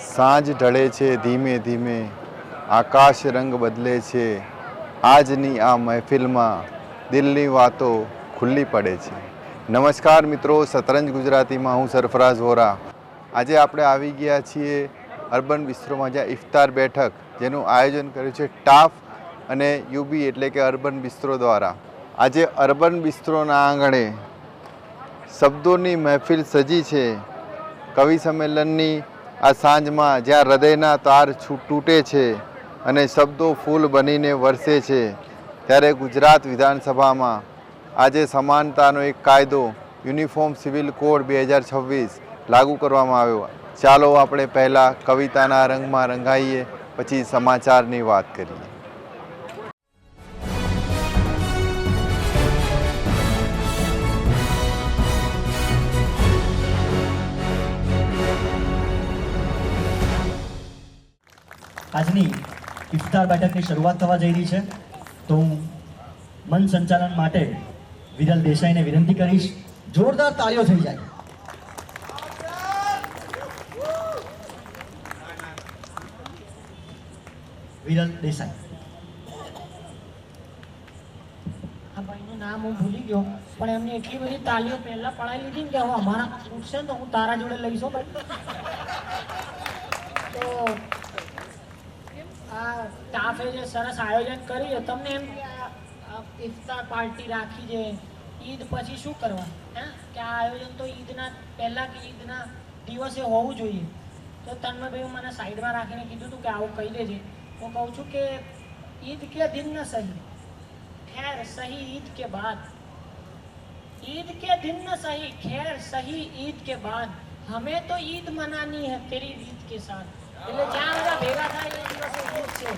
સાંજ ઢળે છે ધીમે ધીમે, આકાશ રંગ બદલે છે, આજની આ મહેફિલમાં દિલની વાતો ખુલ્લી પડે છે. નમસ્કાર મિત્રો, શતરંજ ગુજરાતીમાં હું સરફરાઝ વોરા. આજે આપણે આવી ગયા છીએ અર્બન બિસ્ટ્રોમાં, જ્યાં ઇફતાર બેઠક જેનું આયોજન કર્યું છે ટાફ અને યુબી એટલે કે અર્બન બિસ્ટ્રો દ્વારા. આજે અર્બન બિસ્ટ્રોના આંગણે શબ્દોની મહેફિલ સજી છે. કવિ સંમેલનની આ સાંજમાં જ્યાં હૃદયના તાર તૂટે છે અને શબ્દો ફૂલ બનીને વરસે છે, ત્યારે ગુજરાત વિધાનસભામાં આજે સમાનતાનો એક કાયદો યુનિફોર્મ સિવિલ કોડ 2026 લાગુ કરવામાં આવ્યો. ચાલો આપણે પહેલાં કવિતાના રંગમાં રંગાઈએ, પછી સમાચારની વાત કરીએ. આજની ઇફતાર બેઠકની શરૂઆત થવા જઈ રહી છે, તો હું મન સંચાલન માટે વિરલ દેસાઈને વિનંતી કરીશ, જોરદાર તાળીઓ થઈ જાય. વિરલ દેસાઈ. આ ભાઈનું નામ હું ભૂલી ગયો, પણ એમની એટલી બધી તાલીઓ પહેલા પડાવી લીધી ને કે હવે અમારા છૂટશે ને તો હું તારા જોડે લઈશું ભાઈ. તો આ સ્ટાફે જે સરસ આયોજન કર્યું છે, તમને એમ કે આ ઇફતાર પાર્ટી રાખી છે, ઈદ પછી શું કરવા, હે કે આ આયોજન તો ઈદના પહેલા કે ઈદના દિવસે હોવું જોઈએ. તો તન્મયભાઈ મને સાઈડમાં રાખીને કીધું હતું કે આવું કહી દેજે. હું કહું છું કે ईद के दिन न सही, खैर सही ईद के बाद. ईद के दिन न सही, खैर सही ईद के बाद. हमें तो ईद मनानी है तेरी ईद के साथ. એટલે જ્યાં બધા ભેગા થાય એ દિવસે ઈદ છે,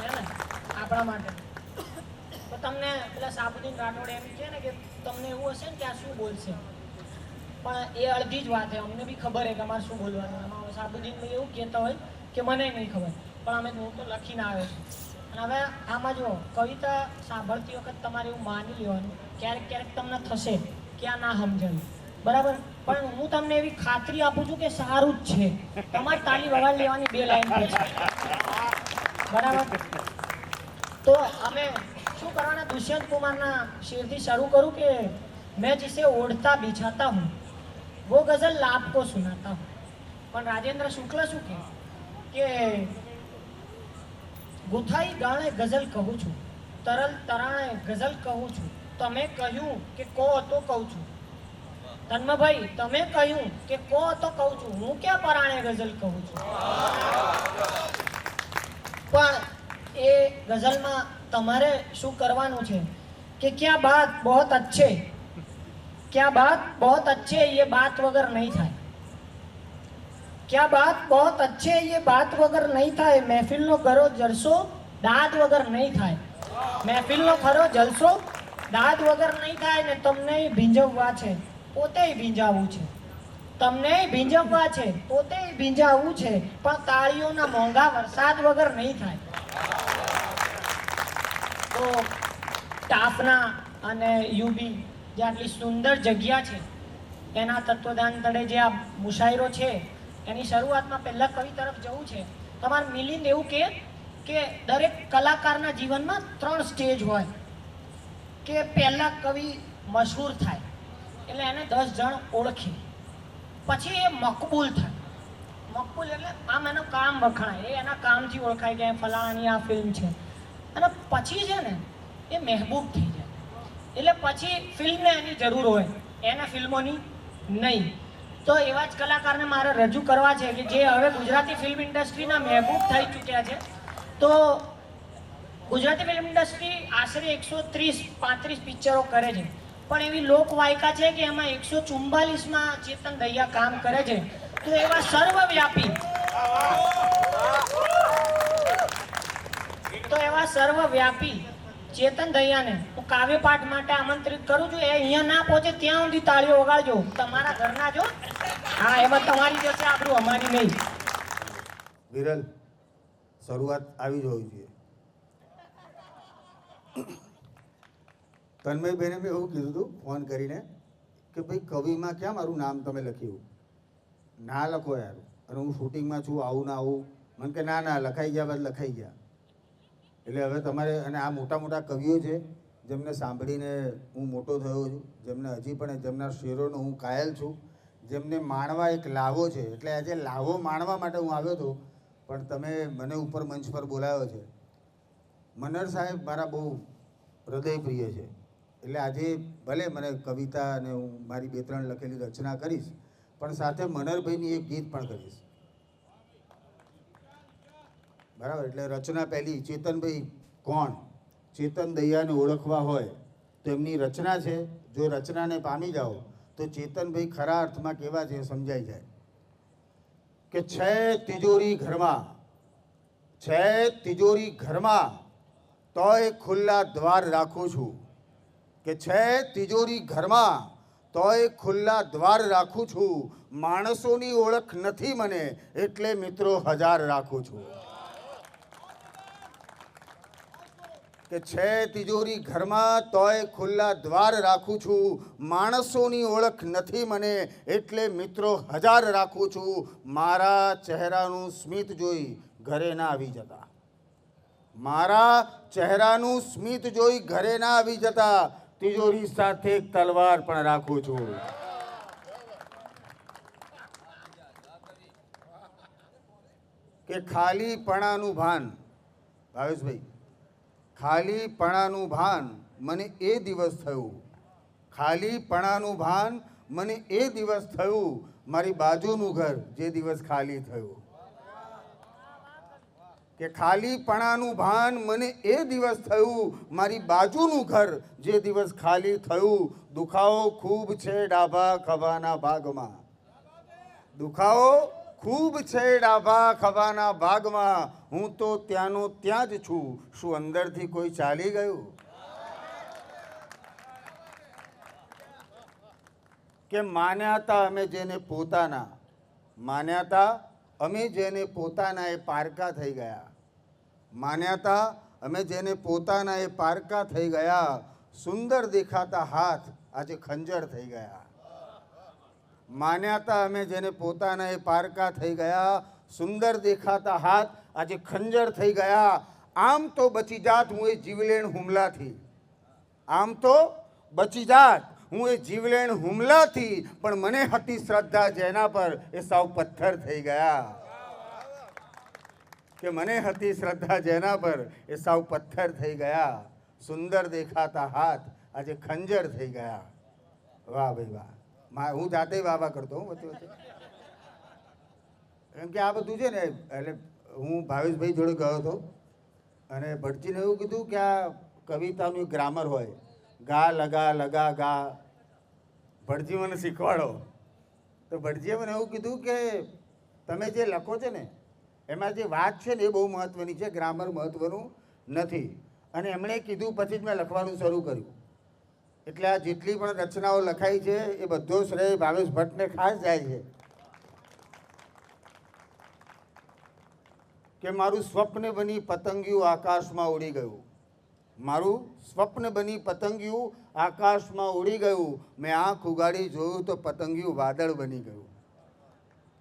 હે ને આપણા માટે. તો તમને પેલા સાબુદ્દીન રાઠોડ એમ કહે ને કે તમને એવું હશે ને કે આ શું બોલશે, પણ એ અડધી જ વાત છે. અમને બી ખબર છે કે અમારે શું બોલવાનું. એમાં સાબુદ્દીન ભાઈ એવું કહેતા હોય કે મને નહીં ખબર, પણ અમે હું તો લખીને આવ્યો છું. અને હવે આમાં જો કવિતા સાંભળતી વખત તમારે એવું માની લેવાનું, ક્યારેક ક્યારેક તમને થશે કે આ ના સમજાયું, બરાબર, પણ હું તમને એવી ખાતરી આપું છું કે સારું જ છે. તમારે તાલી વગાડી લેવાની 2 લાઈન પછી, બરાબર. તો અમે શું કરવાના, દુષ્યંત કુમારના શેરથી શરૂ કરું કે મેં जिसे ओढ़ता बिछाता हूँ वो गजल आपको सुनाता हूँ. પણ રાજેન્દ્ર શુક્લ શું કે ગુથાઈ ગાણે ગઝલ કહું છું, તરલ તરાણે ગઝલ કહું છું, તમે કહ્યું કે કહો તો કહું છું. તન્મભાઈ તમે કહ્યું કે કહો તો કહું છું, હું ક્યાં પરાણે ગઝલ કહું છું. પણ એ ગઝલમાં તમારે શું કરવાનું છે કે ક્યા બાત બહોત અચ્છે, ક્યા બાત બહોત અચ્છે ये बात વગર નહીં થાય. क्या बात बहुत अच्छे ये बात वगर नहीं થાય. મહેફિલનો ખરો જલસો દાદ વગર નહીં થાય. મહેફિલનો ખરો જલસો દાદ વગર નહીં થાય. ને તમને ભીંજવવા છે, પોતે ભીંજાવવું છે. તમને ભીંજવવા છે, પોતે ભીંજાવવું છે, પણ તાળીઓના મોંઘા વરસાદ વગર નહીં થાય. તો ટાફના અને યુબી જે આટલી સુંદર જગ્યા છે, એના તત્વદાન તળે જે આ મુશાયરો છે, એની શરૂઆતમાં પહેલા કવિ તરફ જવું છે. તમારે મિલિંદ એવું કે દરેક કલાકારના જીવનમાં 3 સ્ટેજ હોય. કે પહેલા કવિ મશહૂર થાય એટલે એને 10 જણ ઓળખે, પછી એ મકબૂલ થાય. મકબૂલ એટલે આમ એનું કામ વખણાય, એ એના કામથી ઓળખાય કે ફલાણાની આ ફિલ્મ છે. અને પછી છે ને એ મહેબૂબ થઈ જાય, એટલે પછી ફિલ્મને એની જરૂર હોય, એના ફિલ્મોની નહીં. તો એવા જ કલાકારને મારે રજૂ કરવા છે કે જે હવે ગુજરાતી ફિલ્મ ઇન્ડસ્ટ્રીના મહેબૂબ થઈ ચૂક્યા છે. તો ગુજરાતી ફિલ્મ ઇન્ડસ્ટ્રી આશરે 130-35 પિક્ચરો કરે છે, પણ એવી લોકવાયકા છે કે એમાં 144માં ચેતન દહિયા કામ કરે છે. તો એવા સર્વવ્યાપી ચેતન દહિયાને હું કાવ્ય પાઠ માટે આમંત્રિત કરું છું. એ અહીંયા ના પહોંચે ત્યાં સુધી તાળીઓ વગાડજો, તમારા ઘરના જો. હા, એમાં તમારી જશે આપણું, અમારી નહીં. વિરલ, શરૂઆત આવી જ હોવી જોઈએ. તન્મયભાઈને મેં એવું કીધું હતું ફોન કરીને કે ભાઈ કવિમાં ક્યાં મારું નામ તમે લખ્યું, ના લખો યાર, અને હું શૂટિંગમાં છું, આવું ના આવું. મને કે ના ના લખાઈ ગયા બસ લખાઈ ગયા. એટલે હવે તમારે, અને આ મોટા મોટા કવિઓ છે જેમને સાંભળીને હું મોટો થયો છું, જેમને હજી પણ જેમના શેરોનો હું કાયલ છું, જેમને માણવા એક લાવો છે. એટલે આજે લાવો માણવા માટે હું આવ્યો હતો, પણ તમે મને ઉપર મંચ પર બોલાવ્યો છે. મનર સાહેબ મારા બહુ હૃદયપ્રિય છે. એટલે આજે ભલે મને કવિતા અને હું મારી 2-3 લખેલી રચના કરીશ, પણ સાથે મનરભાઈની એક ગીત પણ કરીશ. બરાબર? એટલે રચના પહેલી, ચેતનભાઈ કોણ? ચેતન દૈયાને ઓળખવા હોય તો એમની રચના છે. જો રચનાને પામી જાઓ તો ચેતનભાઈ ખરા અર્થમાં કેવા છે સમજાઈ જાય. કે છે તિજોરી ઘરમાં, છે તિજોરી ઘરમાં, તોય ખુલ્લા દ્વાર રાખું છું. કે છે તિજોરી ઘરમાં, તોય ખુલ્લા દ્વાર રાખું છું. માણસોની ઓળખ નથી મને, એટલે મિત્રો 1000 રાખું છું. કે છે તિજોરી ઘરમાં, તોય ખુલ્લા દ્વાર રાખું છું. માણસોની ઓળખ નથી મને, એટલે મિત્રો 1000 રાખું છું. મારા ચહેરાનું સ્મિત જોઈ ઘરે ના આવી જતા, મારા ચહેરાનું સ્મિત જોઈ ઘરે ના આવી જતા. તિજોરી સાથે એક તલવાર પણ રાખું છું. કે ખાલીપણાનું ભાન, ભાવેશભાઈ, ખાલીપણાનું ભાન મને એ દિવસ થયું, ખાલીપણાનું ભાન મને એ દિવસ થયું, મારી બાજુનું ઘર જે દિવસ ખાલી થયું. કે ખાલીપણાનું ભાન મને એ દિવસ થયું, મારી બાજુનું ઘર જે દિવસ ખાલી થયું. દુખાવો ખૂબ છે ડાભા ખભાના ભાગમાં, દુખાવો ખૂબ છે ડાભા ખભાના ભાગમાં. હું તો ત્યાંનો ત્યાં જ છું, શું અંદરથી કોઈ ચાલી ગયું? કે માન્યા હતા અમે જેને પોતાના, માન્યા હતા અમે જેને પોતાના એ પારકા થઈ ગયા. માન્યા હતા અમે જેને પોતાના એ પારકા થઈ ગયા. સુંદર દેખાતા હાથ આજે ખંજર થઈ ગયા. માન્યા હતા અમે જેને પોતાના એ પારકા થઈ ગયા. સુંદર દેખાતા હાથ આજે ખંજર થઈ ગયા. આમ તો બચી જાત હું એ જીવલેણ હુમલાથી, આમ તો બચી જાત હું એ જીવલેણ હુમલાથી, પણ મને હતી શ્રદ્ધા જેના પર એ સાવ પથ્થર થઈ ગયા. કે મને હતી શ્રદ્ધા જેના પર એ સાવ પથ્થર થઈ ગયા. સુંદર દેખાતા હાથ આજે ખંજર થઈ ગયા. વાહ ભાઈ વાહ. હું જાતે વાહ કરતો હું વચ્ચે વચ્ચે, કેમ કે આ બધું છે ને. એટલે હું ભાવેશભાઈ જોડે ગયો હતો અને ભટજીને એવું કીધું કે આ કવિતાનું ગ્રામર હોય, ગા લગા લગા ગા. ભટજી મને શીખવાડો. તો ભટજીએ મને એવું કીધું કે તમે જે લખો છો ને એમાં જે વાત છે ને એ બહુ મહત્ત્વની છે, ગ્રામર મહત્ત્વનું નથી. અને એમણે કીધું પછી જ મેં લખવાનું શરૂ કર્યું. એટલે આ જેટલી પણ રચનાઓ લખાઈ છે એ બધો શ્રેય ભાવેશ ભટ્ટને ખાસ જાય છે. કે મારું સ્વપ્ન બની પતંગિયું આકાશમાં ઉડી ગયું, મારું સ્વપ્ન બની પતંગિયું આકાશમાં ઉડી ગયું. મેં આંખ ઉગાડી જોયું તો પતંગિયું વાદળ બની ગયું,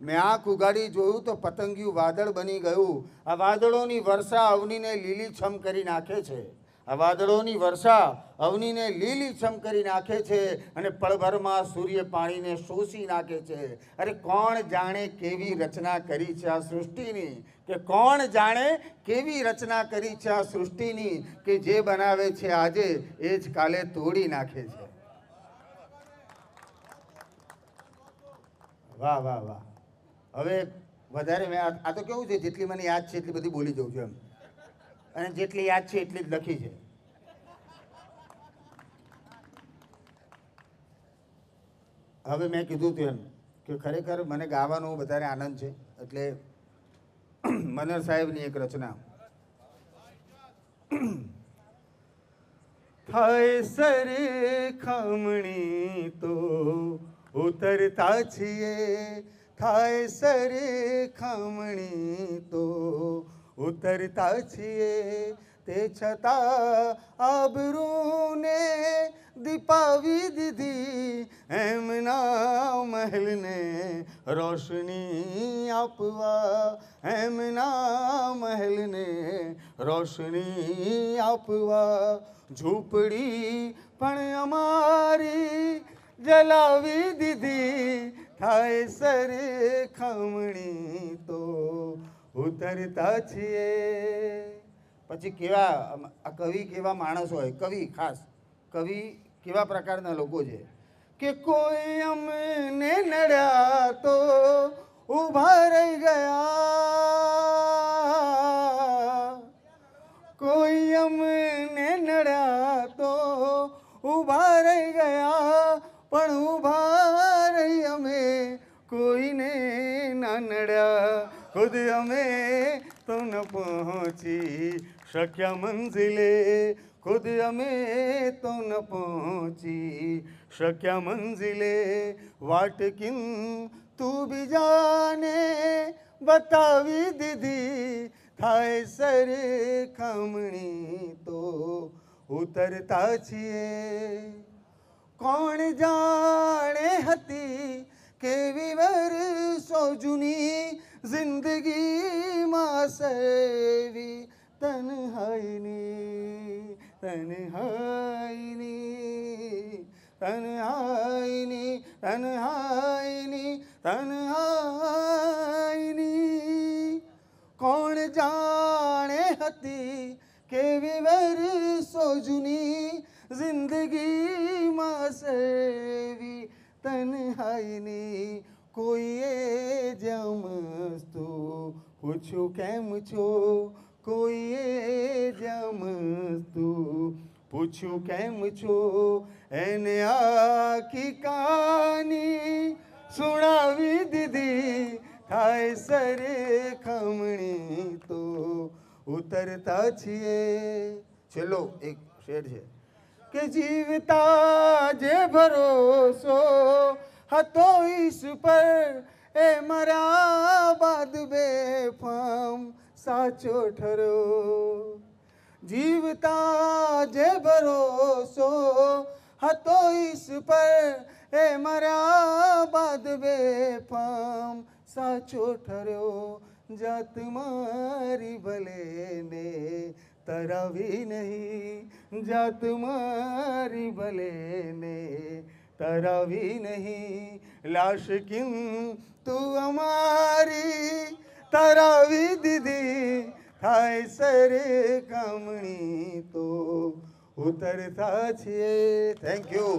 મેં આંખ ઉગાડી જોયું તો પતંગિયું વાદળ બની ગયું. આ વાદળોની વર્ષા અવનીને લીલીછમ કરી નાખે છે, આ વાદળોની વર્ષા અવનીને લીલીછમ કરી નાખે છે, અને પળભરમાં સૂર્ય પાણીને શોષી નાખે છે. અરે કોણ જાણે કેવી રચના કરી છે આ સૃષ્ટિની, કે કોણ જાણે કેવી રચના કરી છે આ સૃષ્ટિની, કે જે બનાવે છે આજે એ જ કાલે તોડી નાખે છે. વાહ વાહ વાહ. હવે વધારે મેં આ તો કેવું છે, જેટલી મને યાદ છે એટલી બધી બોલી જાઉં છું એમ, અને જેટલી યાદ છે એટલી જ લખી છે. હવે મેં કીધું હતું એમ કે ખરેખર મને ગાવાનો વધારે આનંદ છે. એટલે મનર સાહેબની એક રચના, થાય સરખામણી તો ઉતરતા છીએ, થાય સરખામણી તો ઉતરતા છીએ, તે છતાં આબરૂને દીપાવી દીધી એમના મહેલને રોશની આપવા, એમના મહેલને રોશની આપવા. ઝૂંપડી પણ અમારી જલાવી દીધી, થાય સરખામણી તો ઉતરતા છીએ. પછી કેવા આ કવિ કેવા માણસ હોય, કવિ ખાસ કવિ કેવા પ્રકારના લોકો છે કે કોઈ અમને નડ્યા તો ઊભા રહી ગયા, કોઈ અમને નડ્યા તો ઊભા રહી ગયા, પણ ઊભા રહી અમે કોઈને ના નડ્યા. ખુદ અમે તો ન પહોંચી શક્યા મંઝિલે, ખુદ અમે તો ન પહોંચી શક્યા મંઝિલે. વાટકીન તું બીજાને બતાવી દીધી, થાય સરખામણી તો ઉતરતા છીએ. કોણ જાણે હતી કેવી વર્ષો જૂની જિંદગીમાં સેવી તન્હાઈની, તન્હાઈની, તન્હાઈની, તન્હાઈની, તન્હાઈની. કોણ જાણે હતી કેવી વર્ષો જૂની જિંદગીમાં સેવી તન્હાઈની. કોઈએ જમસ્તું પૂછ્યું કેમ છો, કોઈએ જમસ્તું પૂછ્યું કેમ છો, એને આખી કહાની સુણાવી દીધી, થાય સરખામણી તો ઉતરતા છીએ. છેલ્લો એક શેર છે કે જીવતા જે ભરોસો હતો ઈશ પર, એ મર્યા બાદ બેફામ સાચો ઠર્યો. જીવતા જે ભરોસો હતો ઈશ પર, એ મર્યા બાદ બેફામ સાચો ઠર્યો. જાત મારી ભલે ને તરાવી નહીં, જાત મારી ભલે ને તરાવી નહીં. લાશ કિન તું અમારી તરાવી દીધી, થાય સરખામણી તો ઉતરતા છીએ. Thank you.